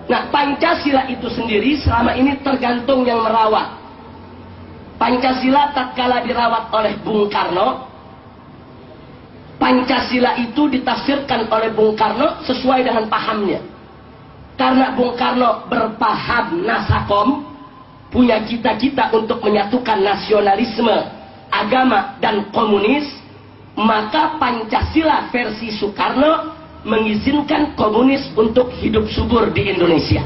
Nah, Pancasila itu sendiri selama ini tergantung yang merawat. Pancasila tatkala dirawat oleh Bung Karno, Pancasila itu ditafsirkan oleh Bung Karno sesuai dengan pahamnya. Karena Bung Karno berpaham nasakom, punya cita-cita untuk menyatukan nasionalisme, agama, dan komunis, maka Pancasila versi Soekarno mengizinkan komunis untuk hidup subur di Indonesia.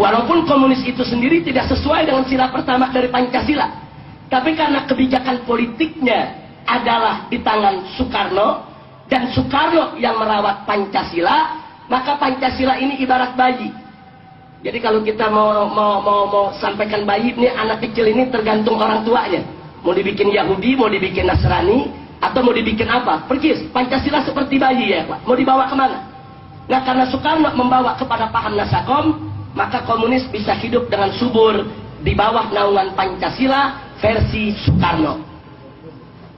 Walaupun komunis itu sendiri tidak sesuai dengan sila pertama dari Pancasila, tapi karena kebijakan politiknya adalah di tangan Soekarno, dan Soekarno yang merawat Pancasila, maka Pancasila ini ibarat bayi. Jadi kalau kita mau sampaikan bayi ini, anak kecil ini tergantung orang tuanya. Mau dibikin Yahudi, mau dibikin Nasrani, atau mau dibikin apa? Persis, Pancasila seperti bayi ya Pak. Mau dibawa kemana? Nah, karena Soekarno membawa kepada paham nasakom, maka komunis bisa hidup dengan subur di bawah naungan Pancasila versi Soekarno.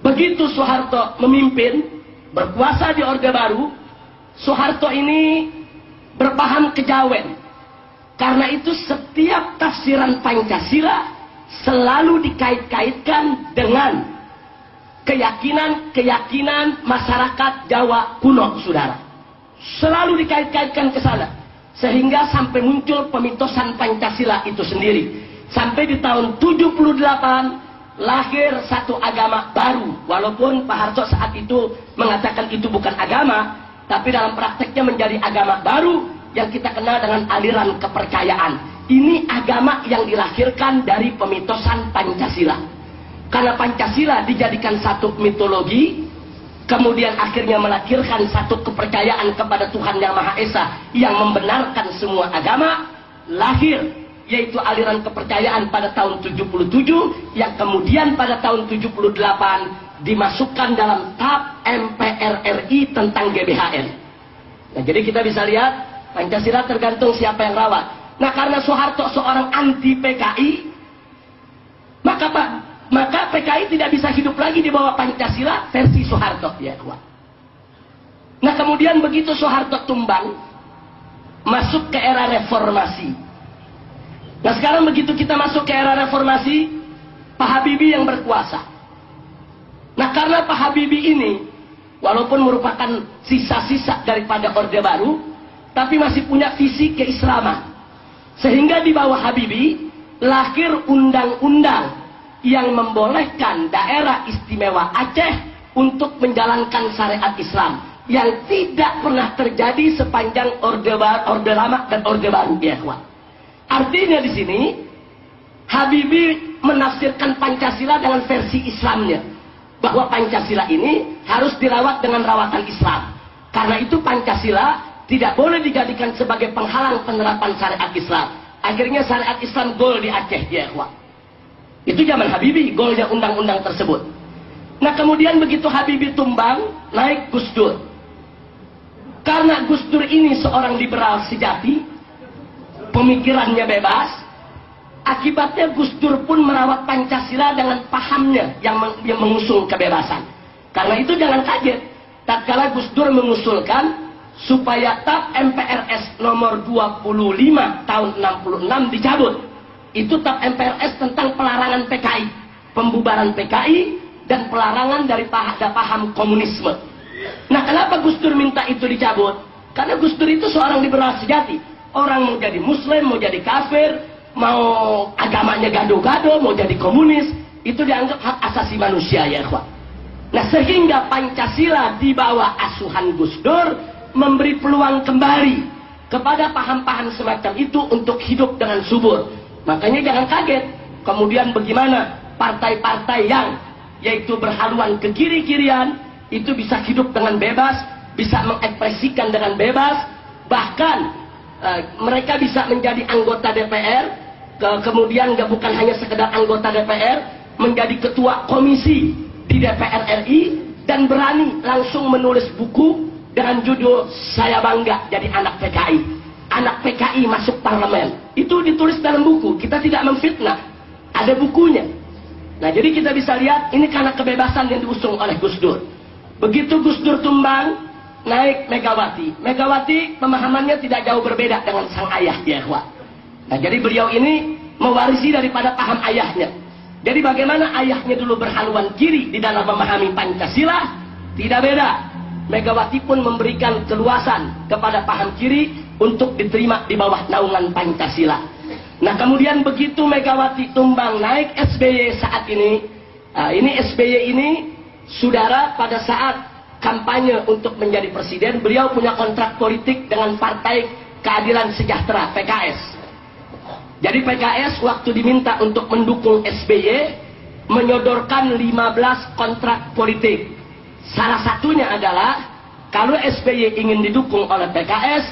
Begitu Soeharto memimpin, berkuasa di Orde Baru, Soeharto ini berpaham kejawen. Karena itu setiap tafsiran Pancasila selalu dikait-kaitkan dengan keyakinan masyarakat Jawa kuno, saudara. Selalu dikait-kaitkan ke sana. Sehingga sampai muncul pemitosan Pancasila itu sendiri. Sampai di tahun 78 lahir satu agama baru. Walaupun Pak Harto saat itu mengatakan itu bukan agama, tapi dalam prakteknya menjadi agama baru yang kita kenal dengan aliran kepercayaan. Ini agama yang dilahirkan dari pemitosan Pancasila. Karena Pancasila dijadikan satu mitologi, kemudian akhirnya melahirkan satu kepercayaan kepada Tuhan Yang Maha Esa yang membenarkan semua agama, lahir yaitu aliran kepercayaan pada tahun 77 yang kemudian pada tahun 78 dimasukkan dalam TAP MPR RI tentang GBHN. Nah, jadi kita bisa lihat Pancasila tergantung siapa yang rawat. Nah, karena Soeharto seorang anti PKI, maka PKI tidak bisa hidup lagi di bawah Pancasila versi Soeharto ya. Nah, kemudian begitu Soeharto tumbang, masuk ke era reformasi. Nah, sekarang begitu kita masuk ke era reformasi, Pak Habibie yang berkuasa. Nah, karena Pak Habibie ini walaupun merupakan sisa-sisa daripada Orde Baru, tapi masih punya visi keislaman. Sehingga di bawah Habibie lahir undang-undang yang membolehkan daerah istimewa Aceh untuk menjalankan syariat Islam yang tidak pernah terjadi sepanjang Orde Lama dan Orde Baru ya kawan. Artinya di sini Habibie menafsirkan Pancasila dengan versi Islamnya, bahwa Pancasila ini harus dirawat dengan rawatan Islam. Karena itu Pancasila tidak boleh dijadikan sebagai penghalang penerapan syariat Islam. Akhirnya syariat Islam gol di Aceh ya kawan. Itu zaman Habibie, golnya undang-undang tersebut. Nah, kemudian begitu Habibie tumbang, naik Gus Dur. Karena Gus Dur ini seorang liberal sejati, pemikirannya bebas, akibatnya Gus Dur pun merawat Pancasila dengan pahamnya yang mengusung kebebasan. Karena itu jangan kaget, tatkala Gus Dur mengusulkan supaya TAP MPRS nomor 25 tahun 66 dicabut. Itu TAP MPRS tentang pelarangan PKI, pembubaran PKI, dan pelarangan dari paham komunisme. Nah, kenapa Gus Dur minta itu dicabut? Karena Gus Dur itu seorang liberal sejati. Orang mau jadi Muslim, mau jadi kafir, mau agamanya gado-gado, mau jadi komunis, itu dianggap hak asasi manusia ya ikhwan. Nah, sehingga Pancasila di bawah asuhan Gus Dur memberi peluang kembali kepada paham-paham semacam itu untuk hidup dengan subur. Makanya jangan kaget kemudian bagaimana partai-partai yang yaitu berhaluan ke kiri-kirian itu bisa hidup dengan bebas, bisa mengekspresikan dengan bebas, bahkan mereka bisa menjadi anggota DPR, kemudian bukan hanya sekedar anggota DPR, menjadi ketua komisi di DPR RI dan berani langsung menulis buku dengan judul "Saya Bangga Jadi Anak PKI". Anak PKI masuk parlemen. Itu ditulis dalam buku. Kita tidak memfitnah. Ada bukunya. Nah, jadi kita bisa lihat ini karena kebebasan yang diusung oleh Gus Dur. Begitu Gus Dur tumbang, naik Megawati. Megawati pemahamannya tidak jauh berbeda dengan sang ayah, ya ikhwah. Nah, jadi beliau ini mewarisi daripada paham ayahnya. Jadi bagaimana ayahnya dulu berhaluan kiri di dalam memahami Pancasila, tidak beda. Megawati pun memberikan keluasan kepada paham kiri untuk diterima di bawah naungan Pancasila. Nah, kemudian begitu Megawati tumbang, naik SBY saat ini. Ini SBY ini, saudara, pada saat kampanye untuk menjadi presiden, beliau punya kontrak politik dengan Partai Keadilan Sejahtera, PKS. Jadi PKS waktu diminta untuk mendukung SBY, menyodorkan 15 kontrak politik. Salah satunya adalah, kalau SBY ingin didukung oleh PKS,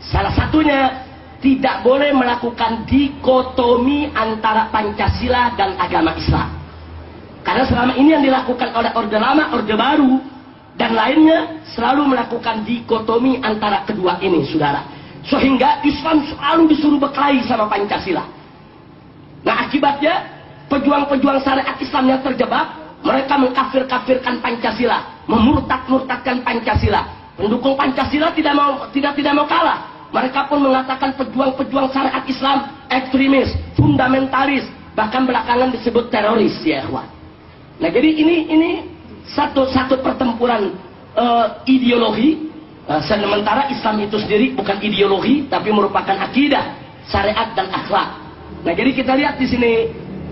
salah satunya tidak boleh melakukan dikotomi antara Pancasila dan agama Islam. Karena selama ini yang dilakukan oleh Orde Lama, Orde Baru, dan lainnya selalu melakukan dikotomi antara kedua ini, saudara. Sehingga Islam selalu disuruh berkelahi sama Pancasila. Nah, akibatnya pejuang-pejuang syariat Islam yang terjebak, mereka mengkafir-kafirkan Pancasila, memurtad-murtadkan Pancasila. Pendukung Pancasila tidak mau kalah. Mereka pun mengatakan pejuang-pejuang syariat Islam ekstremis, fundamentalis, bahkan belakangan disebut teroris, ya ikhwan. Nah, jadi ini satu pertempuran ideologi. Sementara Islam itu sendiri bukan ideologi, tapi merupakan akidah, syariat dan akhlak. Nah, jadi kita lihat di sini,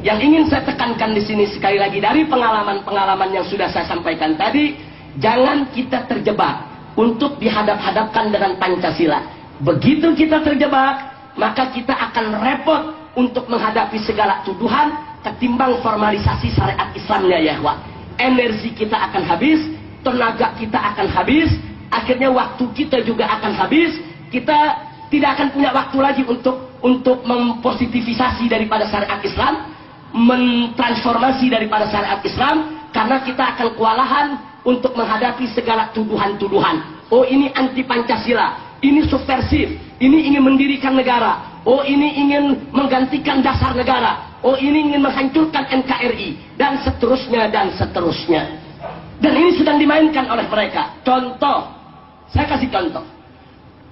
yang ingin saya tekankan di sini sekali lagi dari pengalaman-pengalaman yang sudah saya sampaikan tadi, jangan kita terjebak untuk dihadap-hadapkan dengan Pancasila. Begitu kita terjebak, maka kita akan repot untuk menghadapi segala tuduhan ketimbang formalisasi syariat Islamnya, ya ikhwah. Energi kita akan habis, tenaga kita akan habis. Akhirnya waktu kita juga akan habis. Kita tidak akan punya waktu lagi untuk mempositivisasi daripada syariat Islam, mentransformasi daripada syariat Islam, karena kita akan kewalahan untuk menghadapi segala tuduhan-tuduhan. Oh, ini anti Pancasila, ini subversif, ini ingin mendirikan negara, oh ini ingin menggantikan dasar negara, oh ini ingin menghancurkan NKRI, dan seterusnya dan seterusnya. Dan ini sedang dimainkan oleh mereka. Contoh, saya kasih contoh.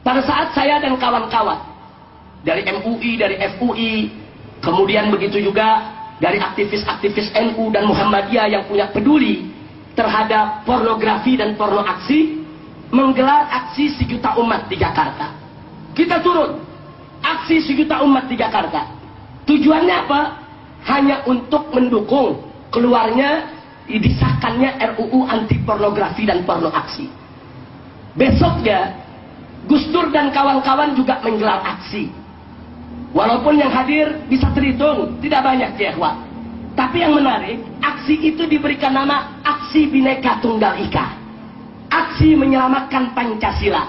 Pada saat saya dan kawan-kawan dari MUI, dari FUI, kemudian begitu juga dari aktivis-aktivis NU dan Muhammadiyah yang punya peduli terhadap pornografi dan porno aksi, menggelar aksi 1 juta umat di Jakarta. Kita turun, aksi 1 juta umat di Jakarta. Tujuannya apa? Hanya untuk mendukung keluarnya, disahkannya RUU anti pornografi dan porno aksi. Besoknya Gus Dur dan kawan-kawan juga menggelar aksi. Walaupun yang hadir bisa terhitung tidak banyak, ya ikhwah. Tapi yang menarik, aksi itu diberikan nama Aksi Bhinneka Tunggal Ika, aksi menyelamatkan Pancasila,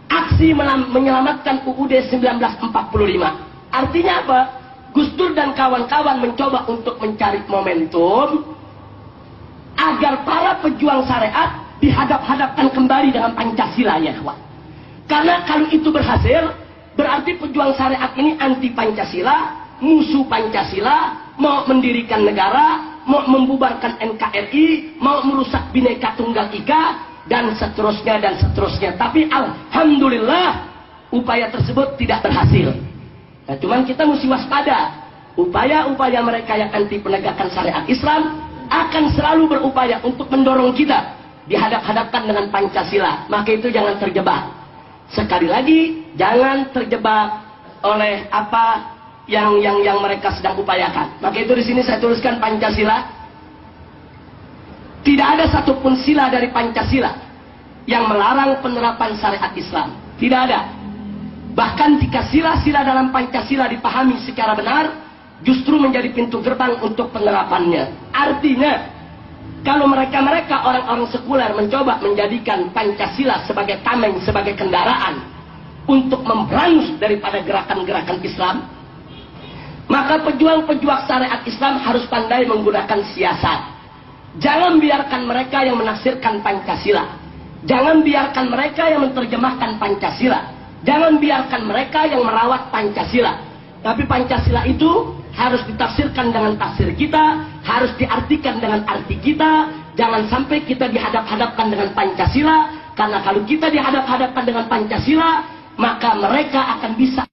aksi menyelamatkan UUD 1945. Artinya apa? Gus Dur dan kawan-kawan mencoba untuk mencari momentum agar para pejuang syariat dihadap-hadapkan kembali dengan Pancasila, ya ikhwan. Karena kalau itu berhasil, berarti pejuang syariat ini anti Pancasila, musuh Pancasila, mau mendirikan negara, mau membubarkan NKRI, mau merusak Bhinneka Tunggal Ika, dan seterusnya dan seterusnya. Tapi alhamdulillah upaya tersebut tidak berhasil. Nah, cuman kita mesti waspada. Upaya-upaya mereka yang anti penegakan syariat Islam akan selalu berupaya untuk mendorong kita dihadap-hadapkan dengan Pancasila. Maka itu jangan terjebak. Sekali lagi, jangan terjebak oleh apa yang mereka sedang upayakan. Maka itu di sini saya tuliskan Pancasila. Tidak ada satupun sila dari Pancasila yang melarang penerapan syariat Islam. Tidak ada. Bahkan jika sila-sila dalam Pancasila dipahami secara benar, justru menjadi pintu gerbang untuk penerapannya. Artinya, kalau mereka orang-orang sekuler mencoba menjadikan Pancasila sebagai tameng, sebagai kendaraan untuk memberangus daripada gerakan-gerakan Islam, maka pejuang-pejuang syariat Islam harus pandai menggunakan siasat. Jangan biarkan mereka yang menafsirkan Pancasila. Jangan biarkan mereka yang menerjemahkan Pancasila. Jangan biarkan mereka yang merawat Pancasila. Tapi Pancasila itu harus ditafsirkan dengan tafsir kita, harus diartikan dengan arti kita. Jangan sampai kita dihadap-hadapkan dengan Pancasila, Karena kalau kita dihadap-hadapkan dengan Pancasila, maka mereka akan bisa